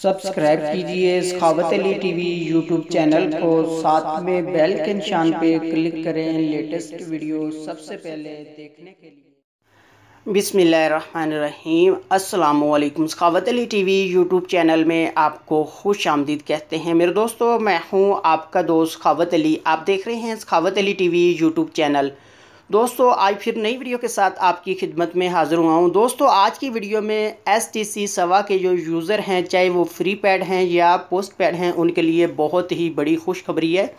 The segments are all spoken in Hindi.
सब्सक्राइब कीजिए सखावत अली टीवी यूट्यूब चैनल को, साथ में बेल के निशान पे क्लिक करें लेटेस्ट वीडियो सबसे पहले देखने के लिए। बिस्मिल्लाहिर्रहमानिर्रहीम। अस्सलाम वालेकुम। सखावत अली टीवी यूट्यूब चैनल में आपको खुश आमदीद कहते हैं मेरे दोस्तों। मैं हूं आपका दोस्त सखावत अली। आप देख रहे हैं सखावत अली टीवी यूट्यूब चैनल। दोस्तों आज फिर नई वीडियो के साथ आपकी खिदमत में हाज़िर हुआ हूँ। दोस्तों आज की वीडियो में STC सवा के जो यूज़र हैं, चाहे वो फ्री पैड हैं या पोस्ट पैड हैं, उनके लिए बहुत ही बड़ी खुशखबरी है।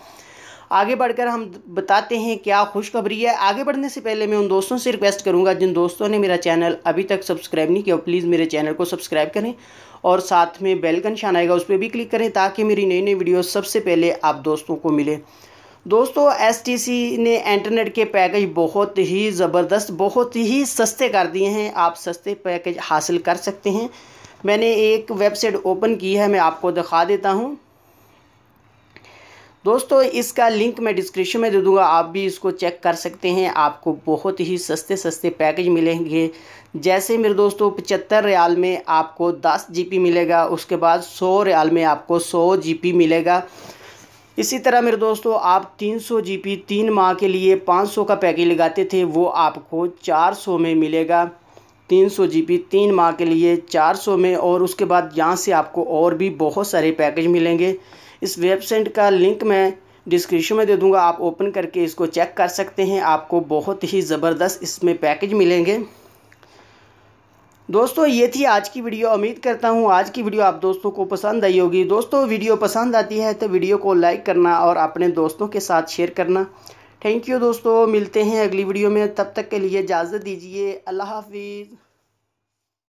आगे बढ़कर हम बताते हैं क्या खुशखबरी है। आगे बढ़ने से पहले मैं उन दोस्तों से रिक्वेस्ट करूंगा जिन दोस्तों ने मेरा चैनल अभी तक सब्सक्राइब नहीं किया, प्लीज़ मेरे चैनल को सब्सक्राइब करें और साथ में बेल का निशान आएगा उस पर भी क्लिक करें ताकि मेरी नई नई वीडियो सबसे पहले आप दोस्तों को मिले। दोस्तों STC ने इंटरनेट के पैकेज बहुत ही ज़बरदस्त, बहुत ही सस्ते कर दिए हैं। आप सस्ते पैकेज हासिल कर सकते हैं। मैंने एक वेबसाइट ओपन की है, मैं आपको दिखा देता हूं। दोस्तों इसका लिंक मैं डिस्क्रिप्शन में दे दूंगा, आप भी इसको चेक कर सकते हैं। आपको बहुत ही सस्ते सस्ते पैकेज मिलेंगे। जैसे मेरे दोस्तों 75 रियाल में आपको 10 GB मिलेगा, उसके बाद 100 रियाल में आपको 100 GB मिलेगा। इसी तरह मेरे दोस्तों आप 300 GB 3 माह के लिए 500 का पैकेज लगाते थे, वो आपको 400 में मिलेगा। 300 GB 3 माह के लिए 400 में, और उसके बाद यहाँ से आपको और भी बहुत सारे पैकेज मिलेंगे। इस वेबसाइट का लिंक मैं डिस्क्रिप्शन में दे दूँगा, आप ओपन करके इसको चेक कर सकते हैं। आपको बहुत ही ज़बरदस्त इसमें पैकेज मिलेंगे। दोस्तों ये थी आज की वीडियो। उम्मीद करता हूँ आज की वीडियो आप दोस्तों को पसंद आई होगी। दोस्तों वीडियो पसंद आती है तो वीडियो को लाइक करना और अपने दोस्तों के साथ शेयर करना। थैंक यू दोस्तों, मिलते हैं अगली वीडियो में। तब तक के लिए इजाज़त दीजिए। अल्लाह हाफिज़।